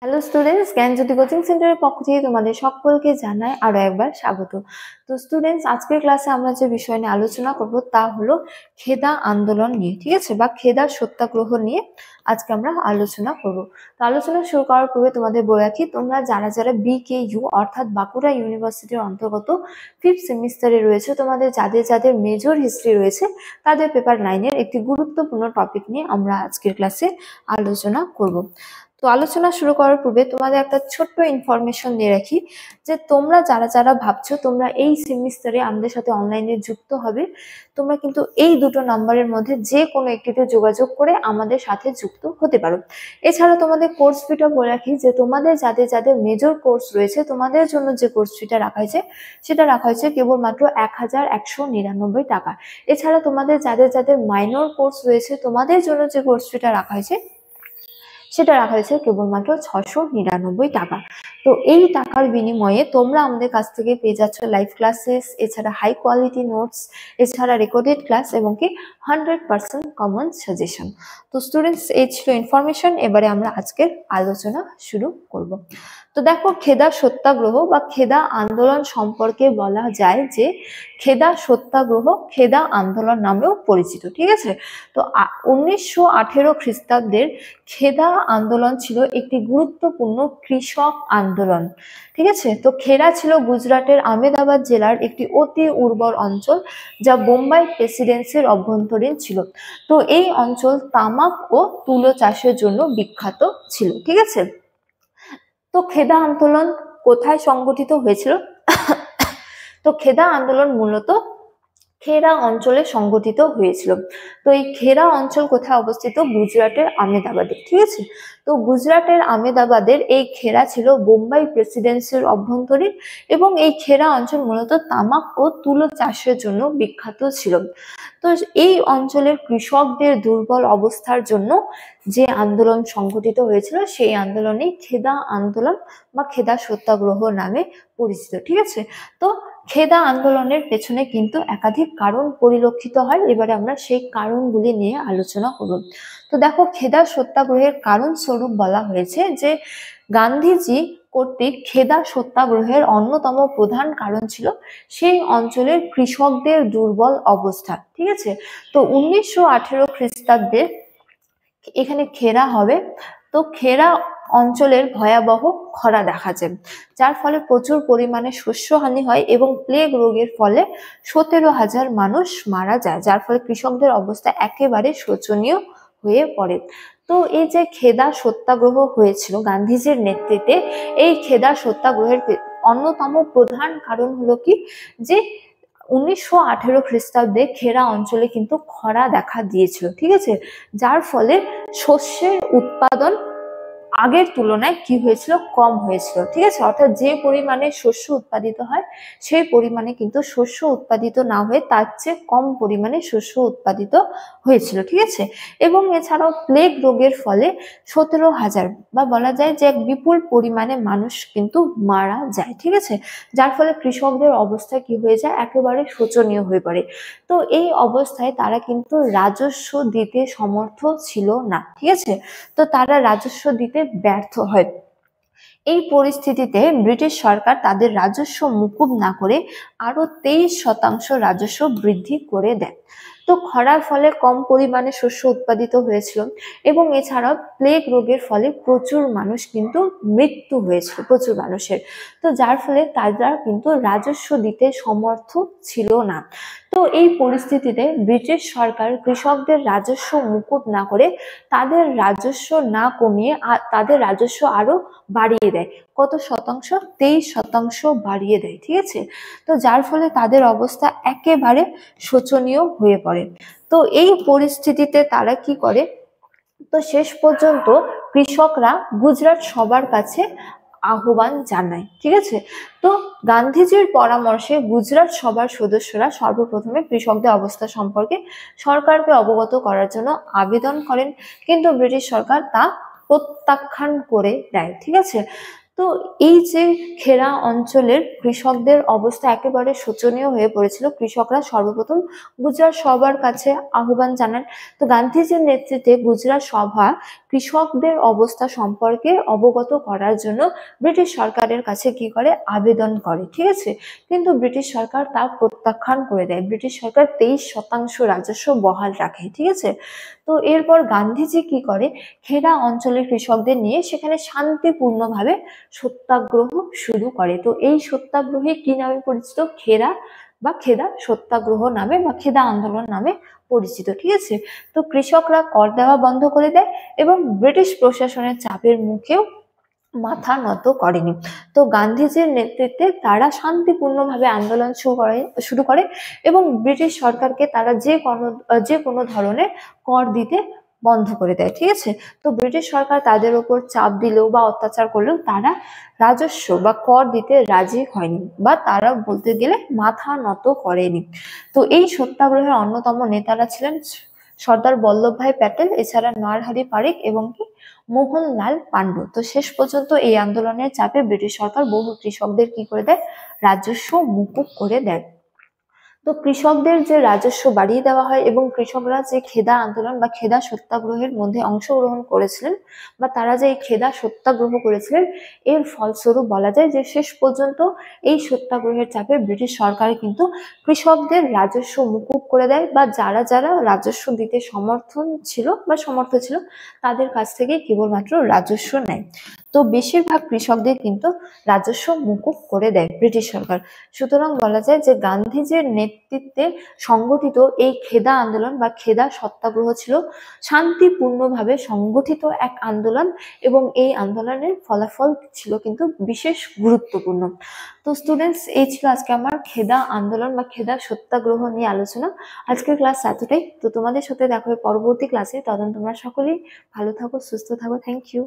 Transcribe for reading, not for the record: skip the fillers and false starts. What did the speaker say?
Hello students, জ্ঞানজ্যোতি coaching সেন্টারের পক্ষ থেকে তোমাদের সকলকে জানাই আরো একবার স্বাগত। তো স্টুডেন্টস, আজকের ক্লাসে আমরা যে বিষয় নিয়ে আলোচনা করব তা হলো খেদা আন্দোলন নিয়ে, ঠিক আছে, বা খেদা সত্যাগ্রহ নিয়ে আজকে আমরা আলোচনা করব। তো আলোচনা শুরু করার পূর্বে তোমাদের বলে রাখি, তোমরা যারা যারা BKU অর্থাৎ বাঁকুড়া ইউনিভার্সিটির অন্তর্গত 5th সেমিস্টারে রয়েছে, তোমাদের যাদের যাদের মেজর হিস্ট্রি রয়েছে তাদের পেপার 9-এর একটি গুরুত্বপূর্ণ টপিক নিয়ে আমরা আজকের ক্লাসে আলোচনা করব। তো আলোচনা শুরু করার পূর্বে তোমাদের একটা ছোট্ট ইনফরমেশন দিয়ে রাখি যে তোমরা যারা যারা ভাবছো তোমরা এই সেমিস্টারে আমাদের সাথে অনলাইনে যুক্ত হবে, তোমরা কিন্তু এই দুটো নাম্বারের মধ্যে যে কোনো একটিতে যোগাযোগ করে আমাদের সাথে যুক্ত হতে পারো। এছাড়া তোমাদের কোর্স ফিটা বলে রাখি যে তোমাদের যাদের যাদের মেজর কোর্স রয়েছে তোমাদের জন্য যে কোর্স ফিটা রাখা হয়েছে সেটা রাখা হয়েছে কেবলমাত্র 1199 টাকা। এছাড়া তোমাদের যাদের যাদের মাইনর কোর্স রয়েছে তোমাদের জন্য যে কোর্স ফিটা রাখা হয়েছে সেটা রাখা হয়েছে কেবলমাত্র 699 টাকা। তো এই টাকার বিনিময়ে তোমরা আমাদের কাছ থেকে পেয়ে যাচ্ছ লাইভ ক্লাসেস, এছাড়া হাই কোয়ালিটি নোটস, এছাড়া রেকর্ডেড ক্লাস এবং কি 100% কমন সাজেশন। তো স্টুডেন্টস, এই ছিল ইনফরমেশন। এবারে আমরা আজকের আলোচনা শুরু করব। তো দেখো, খেদা সত্যাগ্রহ বা খেদা আন্দোলন সম্পর্কে বলা যায় যে খেদা সত্যাগ্রহ খেদা আন্দোলন নামেও পরিচিত, ঠিক আছে। তো 1918 খ্রিস্টাব্দের খেদা আন্দোলন ছিল একটি গুরুত্বপূর্ণ কৃষক আন্দোলন, ঠিক আছে। তো খেদা ছিল গুজরাটের আহমেদাবাদ জেলার একটি অতি উর্বর অঞ্চল যা বোম্বাই প্রেসিডেন্সির অভ্যন্তরীণ ছিল। তো এই অঞ্চল তামাক ও তুলো চাষের জন্য বিখ্যাত ছিল, ঠিক আছে। তো খেদা আন্দোলন কোথায় সংগঠিত হয়েছিল? তো খেদা আন্দোলন মূলত খেরা অঞ্চলে সংগঠিত হয়েছিল। তো এই খেরা অঞ্চল কোথায় অবস্থিত? গুজরাটের আহমেদাবাদে, ঠিক আছে। তো গুজরাটের আহমেদাবাদের এই খেরা ছিল বোম্বাই প্রেসিডেন্সির অভ্যন্তরীণ এবং এই খেরা অঞ্চল মূলত তামাক ও তুলো চাষের জন্য বিখ্যাত ছিল। তো এই অঞ্চলের কৃষকদের দুর্বল অবস্থার জন্য যে আন্দোলন সংগঠিত হয়েছিল সেই আন্দোলনেই খেদা আন্দোলন বা খেদা সত্যাগ্রহ নামে পরিচিত, ঠিক আছে। তো খেদা আন্দোলনের পেছনে কিন্তু একাধিক কারণ পরিলক্ষিত হয়। এবারে আমরা সেই কারণগুলি নিয়ে আলোচনা করব। তো দেখো, খেদা সত্যাগ্রহের কারণ স্বরূপ বলা হয়েছে যে গান্ধীজি কর্তৃক খেদা সত্যাগ্রহের অন্যতম প্রধান কারণ ছিল সেই অঞ্চলের কৃষকদের দুর্বল অবস্থা, ঠিক আছে। তো 1918 খ্রিস্টাব্দে এখানে খেরা হবে। তো খেরা অঞ্চলের ভয়াবহ খরা দেখা যায়, যার ফলে প্রচুর পরিমাণে শস্যহানি হয় এবং প্লেগ রোগের ফলে 17,000 মানুষ মারা যায়, যার ফলে কৃষকদের অবস্থা একেবারে শোচনীয় হয়ে পড়ে। তো এই যে খেদা সত্যাগ্রহ হয়েছিল গান্ধীজির নেতৃত্বে, এই খেদা সত্যাগ্রহের অন্যতম প্রধান কারণ হলো কি যে 1918 খ্রিস্টাব্দে খেরা অঞ্চলে কিন্তু খরা দেখা দিয়েছিল, ঠিক আছে, যার ফলে শস্যের উৎপাদন আগের তুলনায় কি হয়েছিল? কম হয়েছিল, ঠিক আছে। অর্থাৎ যে পরিমাণে শস্য উৎপাদিত হয় সেই পরিমাণে কিন্তু শস্য উৎপাদিত না হয়ে তার চেয়ে কম পরিমাণে শস্য উৎপাদিত হয়েছিল, ঠিক আছে। এবং এছাড়াও প্লেগ রোগের ফলে 17,000 বা বলা যায় যে এক বিপুল পরিমাণে মানুষ কিন্তু মারা যায়, ঠিক আছে, যার ফলে কৃষকদের অবস্থা কি হয়ে যায়? একেবারে শোচনীয় হয়ে পড়ে। তো এই অবস্থায় তারা কিন্তু রাজস্ব দিতে সমর্থ ছিল না, ঠিক আছে। তো তারা রাজস্ব দিতে ব্যর্থ হয়। এই পরিস্থিতিতে ব্রিটিশ সরকার তাদের রাজস্ব মুকুব না করে আরো 23% রাজস্ব বৃদ্ধি করে দেয়। তো খরার ফলে কম পরিমাণে শস্য উৎপাদিত হয়েছিল এবং এছাড়াও প্লেগ রোগের ফলে প্রচুর মানুষ কিন্তু মৃত্যু হয়েছিল, প্রচুর মানুষের। তো যার ফলে তারা কিন্তু রাজস্ব দিতে সমর্থ ছিল না। তো এই পরিস্থিতিতে ব্রিটিশ সরকার কৃষকদের রাজস্ব মুকুব না করে তাদের রাজস্ব না কমিয়ে তাদের রাজস্ব আরো বাড়িয়ে দেয়। কত শতাংশ? 23% বাড়িয়ে দেয়, ঠিক আছে। তো যার ফলে তাদের অবস্থা একেবারে শোচনীয় হয়ে পড়ে। তো এই পরিস্থিতিতে তারা কি করে? তো শেষ পর্যন্ত কৃষকরা গুজরাট সবার কাছে আহ্বান জানায়, ঠিক আছে। তো গান্ধীজির পরামর্শে গুজরাট সভার সদস্যরা সর্বপ্রথমে কৃষকদের অবস্থা সম্পর্কে সরকারকে অবগত করার জন্য আবেদন করেন, কিন্তু ব্রিটিশ সরকার তা প্রত্যাখ্যান করে দেয়, ঠিক আছে। তো এই যে খেরা অঞ্চলের কৃষকদের অবস্থা একেবারে শোচনীয় হয়ে পড়েছিল, কৃষকরা সর্বপ্রথম গুজরাট সভার কাছে আহ্বান জানান। তো গান্ধীজির নেতৃত্বে গুজরাট সভা কৃষকদের অবস্থা সম্পর্কে অবগত করার জন্য ব্রিটিশ সরকারের কাছে কি করে, আবেদন করে, ঠিক আছে। কিন্তু ব্রিটিশ সরকার তা প্রত্যাখ্যান করে দেয়। ব্রিটিশ সরকার 23% রাজস্ব বহাল রাখে, ঠিক আছে। তো এরপর গান্ধীজি কি করে, খেরা অঞ্চলের কৃষকদের নিয়ে সেখানে শান্তিপূর্ণভাবে সত্যাগ্রহ শুরু করে। তো এই সত্যাগ্রহে কি নামে পরিচিত, খেরা বা খেদা সত্যাগ্রহ নামে বা খেদা আন্দোলন নামে পরিচিত, ঠিক আছে। তো কৃষকরা কর দেওয়া বন্ধ করে দেয় এবং ব্রিটিশ প্রশাসনের চাপের মুখেও মাথা নত করেনি। তো গান্ধীজির নেতৃত্বে তারা শান্তিপূর্ণভাবে আন্দোলন শুরু করে এবং ব্রিটিশ সরকারকে তারা যে কোনো ধরনের কর দিতে বন্ধ করে দেয়, ঠিক আছে। তো ব্রিটিশ সরকার তাদের উপর চাপ দিলেও বা অত্যাচার করলেও তারা রাজস্ব বা কর দিতে রাজি হয়নি, বা তারা বলতে গেলে মাথা নত করেনি। তো এই সত্যাগ্রহের অন্যতম নেতারা ছিলেন সর্দার বল্লভভাই প্যাটেল, এছাড়া নরহরি পারিক এবং কি মোহনলাল পান্ডু। তো শেষ পর্যন্ত এই আন্দোলনের চাপে ব্রিটিশ সরকার বহু কৃষকদের কি করে দেয়, রাজস্ব মুকুব করে দেয়। তো কৃষকদের যে রাজস্ব বাড়িয়ে দেওয়া হয় এবং কৃষকরা যে খেদা আন্দোলন বা খেদা সত্যাগ্রহের মধ্যে অংশগ্রহণ করেছিলেন, বা তারা যে এই খেদা সত্যাগ্রহ করেছিলেন, এর ফলস্বরূপ বলা যায় যে শেষ পর্যন্ত এই সত্যাগ্রহের চাপে ব্রিটিশ সরকার কিন্তু কৃষকদের রাজস্ব মুকুব করে দেয়, বা যারা যারা রাজস্ব দিতে সমর্থ ছিল তাদের কাছ থেকে কেবলমাত্র রাজস্ব নেয়। তো বেশিরভাগ কৃষকদের কিন্তু রাজস্ব মুকুব করে দেয় ব্রিটিশ সরকার। সুতরাং বলা যায় যে গান্ধীজির নেতৃত্বে সংগঠিত এই খেদা আন্দোলন বা খেদা সত্যাগ্রহ ছিল শান্তিপূর্ণভাবে সংগঠিত এক আন্দোলন, এবং এই আন্দোলনের ফলাফল ছিল কিন্তু বিশেষ গুরুত্বপূর্ণ। তো স্টুডেন্টস, এই ছিল আজকে আমার খেদা আন্দোলন বা খেদা সত্যাগ্রহ নিয়ে আলোচনা। আজকের ক্লাস এতটাই। তো তোমাদের সাথে দেখা হবে পরবর্তী ক্লাসে। তখন তোমরা সকলেই ভালো থাকো, সুস্থ থাকো। Thank you.